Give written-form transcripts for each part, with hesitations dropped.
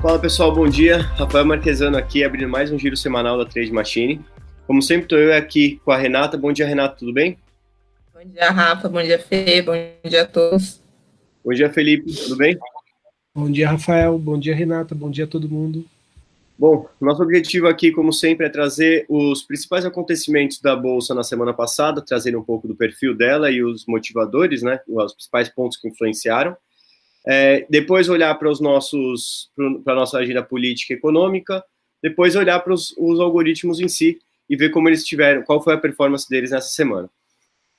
Fala pessoal, bom dia. Rafael Marquesano aqui, abrindo mais um giro semanal da Trade Machine. Como sempre, estou eu aqui com a Renata. Bom dia, Renata, tudo bem? Bom dia, Rafa. Bom dia, Fê. Bom dia a todos. Bom dia, Felipe. Tudo bem? Bom dia, Rafael. Bom dia, Renata. Bom dia a todo mundo. Bom, nosso objetivo aqui, como sempre, é trazer os principais acontecimentos da Bolsa na semana passada, trazer um pouco do perfil dela e os motivadores, né? Os principais pontos que influenciaram. Depois olhar para a nossa agenda política e econômica, depois olhar para os algoritmos em si e ver como eles tiveram, qual foi a performance deles nessa semana.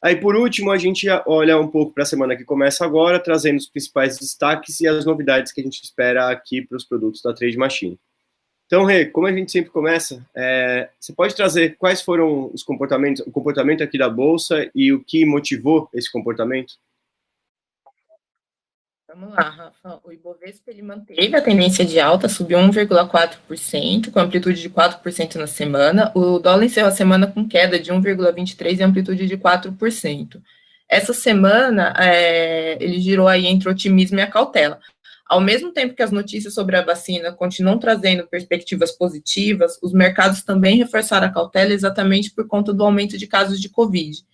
Aí, por último, a gente olha um pouco para a semana que começa agora, trazendo os principais destaques e as novidades que a gente espera aqui para os produtos da Trade Machine. Então, Rê, como a gente sempre começa, você pode trazer quais foram o comportamento aqui da Bolsa e o que motivou esse comportamento? Vamos lá, Rafa. O Ibovespa ele manteve a tendência de alta, subiu 1,4%, com amplitude de 4% na semana. O dólar encerrou a semana com queda de 1,23% e amplitude de 4%. Essa semana, ele girou aí entre otimismo e a cautela. Ao mesmo tempo que as notícias sobre a vacina continuam trazendo perspectivas positivas, os mercados também reforçaram a cautela exatamente por conta do aumento de casos de Covid.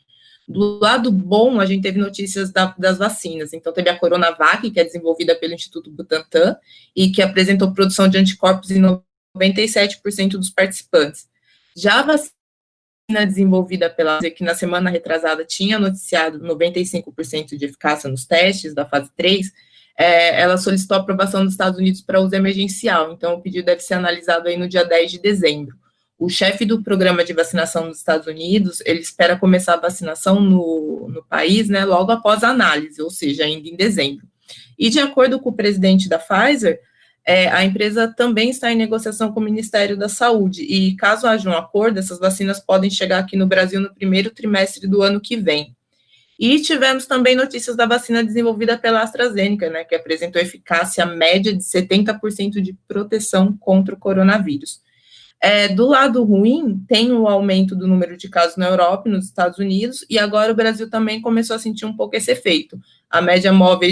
Do lado bom, a gente teve notícias das vacinas. Então, teve a Coronavac, que é desenvolvida pelo Instituto Butantan, e que apresentou produção de anticorpos em 97% dos participantes. Já a vacina desenvolvida pela AstraZeneca, que na semana retrasada tinha noticiado 95% de eficácia nos testes da fase 3, ela solicitou a aprovação dos Estados Unidos para uso emergencial. Então, o pedido deve ser analisado aí no dia 10 de dezembro. O chefe do programa de vacinação nos Estados Unidos, ele espera começar a vacinação no país, né, logo após a análise, ou seja, ainda em dezembro. E de acordo com o presidente da Pfizer, a empresa também está em negociação com o Ministério da Saúde, e caso haja um acordo, essas vacinas podem chegar aqui no Brasil no primeiro trimestre do ano que vem. E tivemos também notícias da vacina desenvolvida pela AstraZeneca, né, que apresentou eficácia média de 70% de proteção contra o coronavírus. Do lado ruim, tem o aumento do número de casos na Europa e nos Estados Unidos, e agora o Brasil também começou a sentir um pouco esse efeito. A média móvel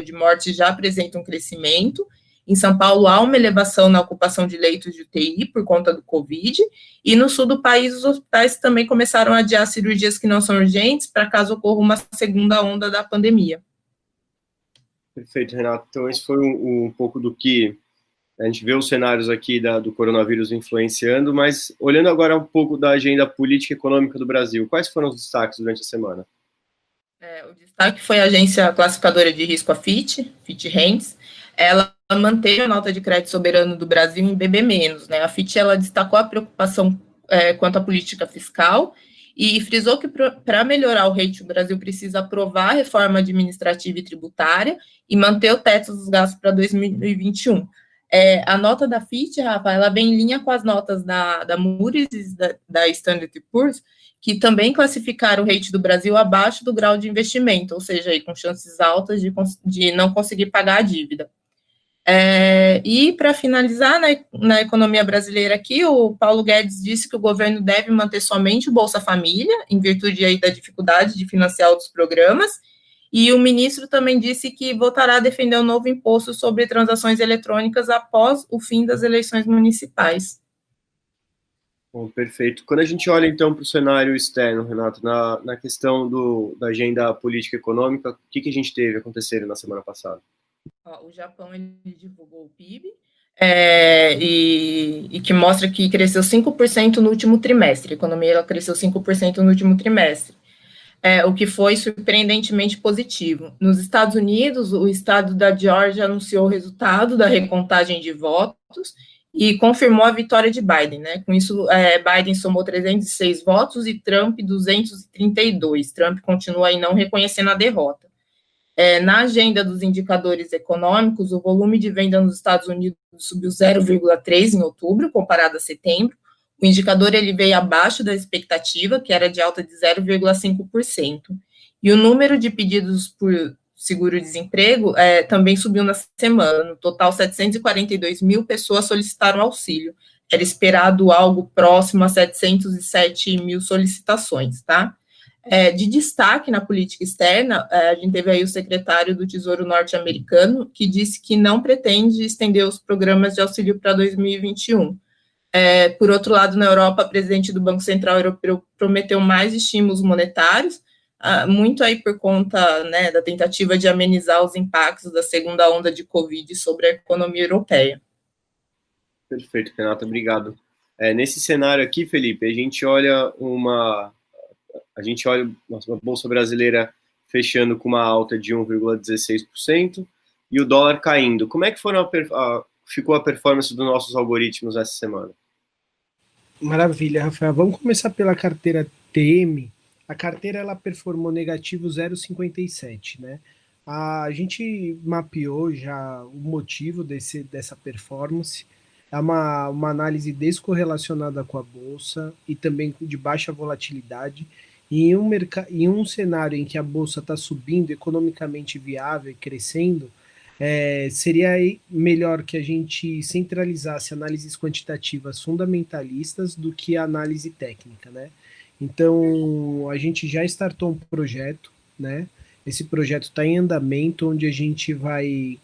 de mortes já apresenta um crescimento. Em São Paulo, há uma elevação na ocupação de leitos de UTI por conta do Covid, e no sul do país, os hospitais também começaram a adiar cirurgias que não são urgentes, para caso ocorra uma segunda onda da pandemia. Perfeito, Renato. Então, esse foi um pouco do que a gente vê os cenários aqui do coronavírus influenciando, mas olhando agora um pouco da agenda política e econômica do Brasil, quais foram os destaques durante a semana? O destaque foi a agência classificadora de risco, a Fitch Ratings. Ela manteve a nota de crédito soberano do Brasil em BB-, né? A Fitch, ela destacou a preocupação quanto à política fiscal e frisou que para melhorar o rating, o Brasil precisa aprovar a reforma administrativa e tributária e manter o teto dos gastos para 2021. A nota da Fitch, Rafa, ela vem em linha com as notas da Moody's e da Standard & Poor's, que também classificaram o rating do Brasil abaixo do grau de investimento, ou seja, aí, com chances altas de não conseguir pagar a dívida. E, para finalizar, na economia brasileira aqui, o Paulo Guedes disse que o governo deve manter somente o Bolsa Família, em virtude aí da dificuldade de financiar outros programas, e o ministro também disse que voltará a defender o novo imposto sobre transações eletrônicas após o fim das eleições municipais. Bom, perfeito. Quando a gente olha, então, para o cenário externo, Renato, na questão da agenda política e econômica, o que a gente teve acontecendo na semana passada? O Japão, ele divulgou o PIB, e que mostra que cresceu 5% no último trimestre. A economia ela cresceu 5% no último trimestre. O que foi surpreendentemente positivo. Nos Estados Unidos, o estado da Geórgia anunciou o resultado da recontagem de votos e confirmou a vitória de Biden, né? Com isso, Biden somou 306 votos e Trump 232. Trump continua aí não reconhecendo a derrota. Na agenda dos indicadores econômicos, o volume de venda nos Estados Unidos subiu 0,3 em outubro, comparado a setembro. O indicador ele veio abaixo da expectativa, que era de alta de 0,5%. E o número de pedidos por seguro-desemprego também subiu na semana. No total, 742 mil pessoas solicitaram auxílio. Era esperado algo próximo a 707 mil solicitações, tá? De destaque na política externa, a gente teve aí o secretário do Tesouro norte-americano, que disse que não pretende estender os programas de auxílio para 2021. Por outro lado, na Europa, a presidente do Banco Central Europeu prometeu mais estímulos monetários, muito aí por conta, né, da tentativa de amenizar os impactos da segunda onda de Covid sobre a economia europeia. Perfeito, Renata, obrigado. Nesse cenário aqui, Felipe, a gente olha a Bolsa Brasileira fechando com uma alta de 1,16% e o dólar caindo. Como é que ficou a performance dos nossos algoritmos essa semana? Maravilha, Rafael. Vamos começar pela carteira TM. A carteira ela performou negativo 0,57, né? A gente mapeou já o motivo dessa performance. É uma análise descorrelacionada com a bolsa e também de baixa volatilidade. E em um cenário em que a bolsa está subindo, economicamente viável e crescendo, seria melhor que a gente centralizasse análises quantitativas fundamentalistas do que a análise técnica, né? Então, a gente já startou um projeto, né? Esse projeto está em andamento, onde a gente vai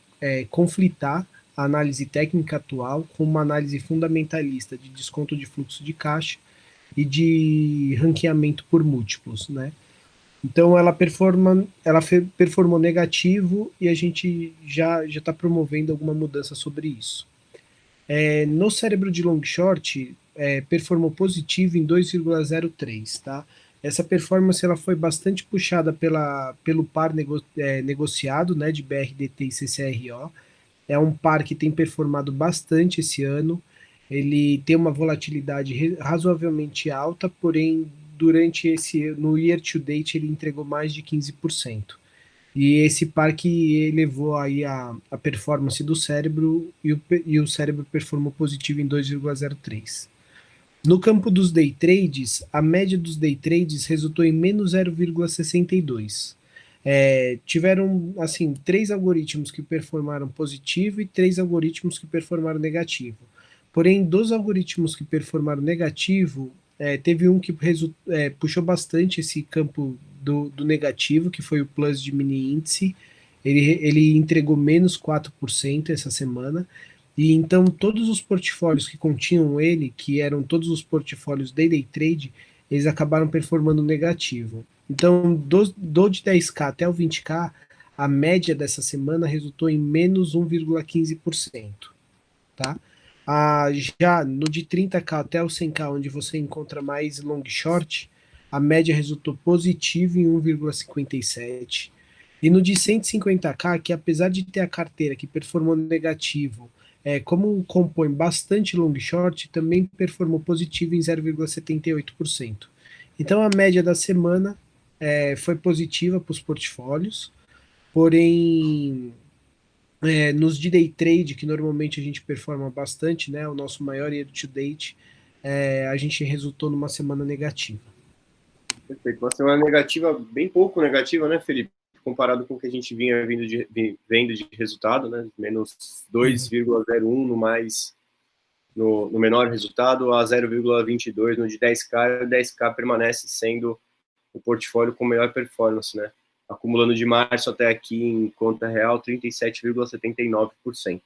conflitar a análise técnica atual com uma análise fundamentalista de desconto de fluxo de caixa e de ranqueamento por múltiplos, né? Então ela performou negativo e a gente já está promovendo alguma mudança sobre isso. No cérebro de long short, performou positivo em 2,03, tá? Essa performance ela foi bastante puxada pelo par negociado, né, de BRDT e CCRO. É um par que tem performado bastante esse ano. Ele tem uma volatilidade razoavelmente alta, porém no year to date ele entregou mais de 15%. E esse par que elevou aí a performance do cérebro e o cérebro performou positivo em 2,03. No campo dos day trades, a média dos day trades resultou em menos 0,62. Tiveram assim 3 algoritmos que performaram positivo e 3 algoritmos que performaram negativo. Porém, dos algoritmos que performaram negativo, teve um que puxou bastante esse campo do negativo, que foi o Plus de mini índice. Ele entregou menos 4% essa semana. E então todos os portfólios que continham ele, que eram todos os portfólios de day trade, eles acabaram performando negativo. Então, do de 10K até o 20K, a média dessa semana resultou em menos 1,15%. Tá? Já no de 30K até o 100K, onde você encontra mais long short, a média resultou positiva em 1,57. E no de 150K, que apesar de ter a carteira que performou negativo, como compõe bastante long short, também performou positivo em 0,78%. Então a média da semana foi positiva para os portfólios, porém nos de day trade, que normalmente a gente performa bastante, né, o nosso maior year to date, a gente resultou numa semana negativa. Perfeito. Uma semana negativa, bem pouco negativa, né, Felipe? Comparado com o que a gente vinha vendo de resultado, né? Menos 2,01 no menor resultado, a 0,22 no de 10K. O 10K permanece sendo o portfólio com melhor performance, né? Acumulando de março até aqui em conta real, 37,79%.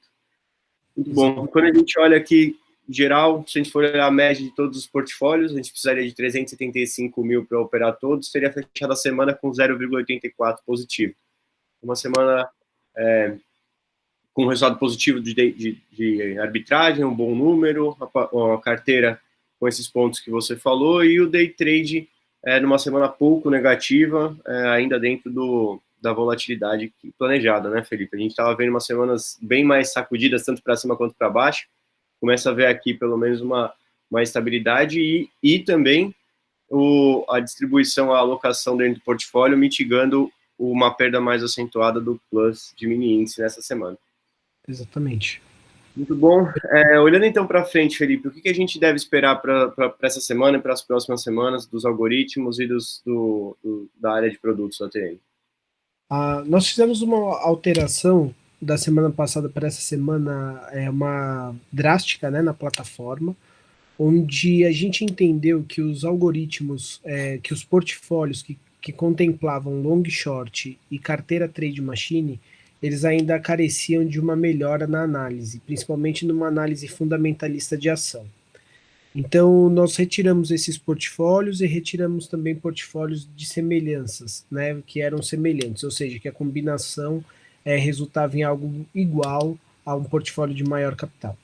Muito bom. Quando a gente olha aqui, em geral, se a gente for olhar a média de todos os portfólios, a gente precisaria de 375 mil para operar todos, teria fechado a semana com 0,84 positivo. Uma semana com um resultado positivo de arbitragem, um bom número, a carteira com esses pontos que você falou, e o day trade numa semana pouco negativa, ainda dentro da volatilidade planejada, né, Felipe? A gente estava vendo umas semanas bem mais sacudidas, tanto para cima quanto para baixo. Começa a ver aqui, pelo menos, uma estabilidade e também a distribuição, a alocação dentro do portfólio, mitigando uma perda mais acentuada do Plus de mini índice nessa semana. Exatamente. Muito bom. Olhando então para frente, Felipe, o que a gente deve esperar para essa semana e para as próximas semanas dos algoritmos e da área de produtos da TM? Nós fizemos uma alteração da semana passada para essa semana, uma drástica, né, na plataforma, onde a gente entendeu que os algoritmos, que os portfólios que que contemplavam long short e carteira trade machine, eles ainda careciam de uma melhora na análise, principalmente numa análise fundamentalista de ação. Então, nós retiramos esses portfólios e retiramos também portfólios de semelhanças, né, que eram semelhantes, ou seja, que a combinação resultava em algo igual a um portfólio de maior capital.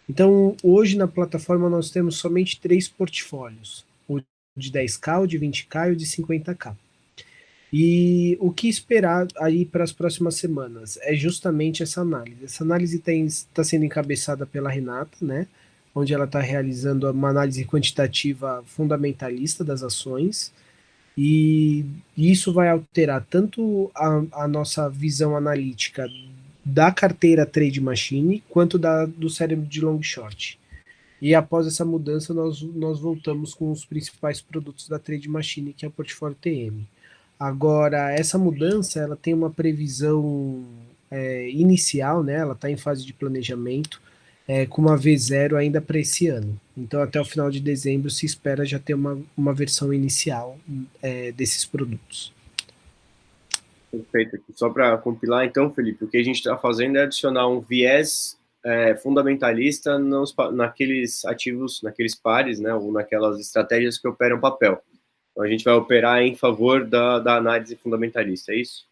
Então, hoje na plataforma nós temos somente 3 portfólios, o de 10K, o de 20K e o de 50K. E o que esperar aí para as próximas semanas é justamente essa análise. Essa análise está sendo encabeçada pela Renata, né, onde ela está realizando uma análise quantitativa fundamentalista das ações, e isso vai alterar tanto a nossa visão analítica da carteira Trade Machine, quanto do cérebro de long short. E após essa mudança, nós voltamos com os principais produtos da Trade Machine, que é o portfólio TM. Agora, essa mudança, ela tem uma previsão inicial, né? Ela está em fase de planejamento, com uma V0 ainda para esse ano. Então, até o final de dezembro, se espera já ter uma versão inicial desses produtos. Perfeito. Só para compilar, então, Felipe, o que a gente está fazendo é adicionar um viés fundamentalista naqueles ativos, naqueles pares, né, ou naquelas estratégias que operam papel. Então, a gente vai operar em favor da análise fundamentalista, é isso?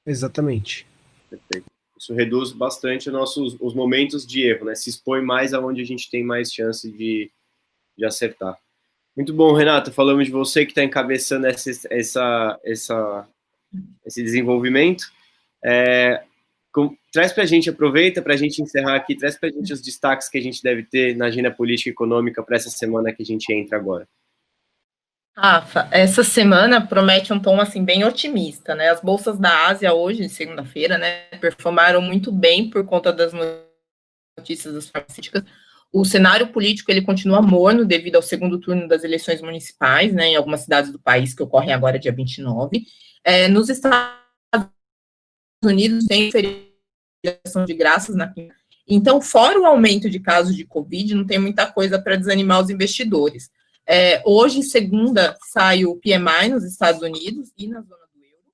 Exatamente. Perfeito. Isso reduz bastante os momentos de erro, né? Se expõe mais aonde a gente tem mais chance de acertar. Muito bom, Renata. Falamos de você que está encabeçando esse desenvolvimento. Traz para a gente, aproveita para a gente encerrar aqui, traz para a gente os destaques que a gente deve ter na agenda política e econômica para essa semana que a gente entra agora. Rafa, essa semana promete um tom assim bem otimista, né? As bolsas da Ásia hoje, segunda-feira, né, performaram muito bem por conta das notícias das farmacêuticas. O cenário político ele continua morno devido ao segundo turno das eleições municipais, né, em algumas cidades do país que ocorrem agora dia 29. Nos Estados Unidos tem feriação de graças na quinta. Então, fora o aumento de casos de Covid, não tem muita coisa para desanimar os investidores. Hoje, segunda, sai o PMI nos Estados Unidos e na zona do euro.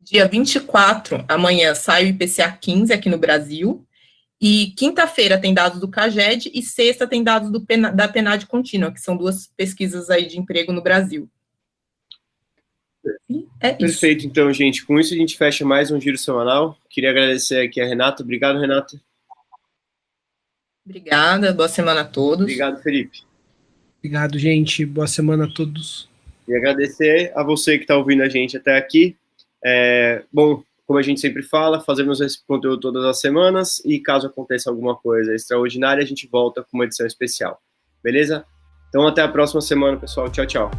Dia 24, amanhã, sai o IPCA 15 aqui no Brasil. E quinta-feira tem dados do CAGED e sexta tem dados da PNAD contínua, que são 2 pesquisas aí de emprego no Brasil. Perfeito, então, gente. Com isso, a gente fecha mais um Giro Semanal. Queria agradecer aqui a Renata. Obrigado, Renata. Obrigada, boa semana a todos. Obrigado, Felipe. Obrigado, gente. Boa semana a todos. E agradecer a você que está ouvindo a gente até aqui. Bom, como a gente sempre fala, fazemos esse conteúdo todas as semanas e caso aconteça alguma coisa extraordinária, a gente volta com uma edição especial. Beleza? Então, até a próxima semana, pessoal. Tchau, tchau.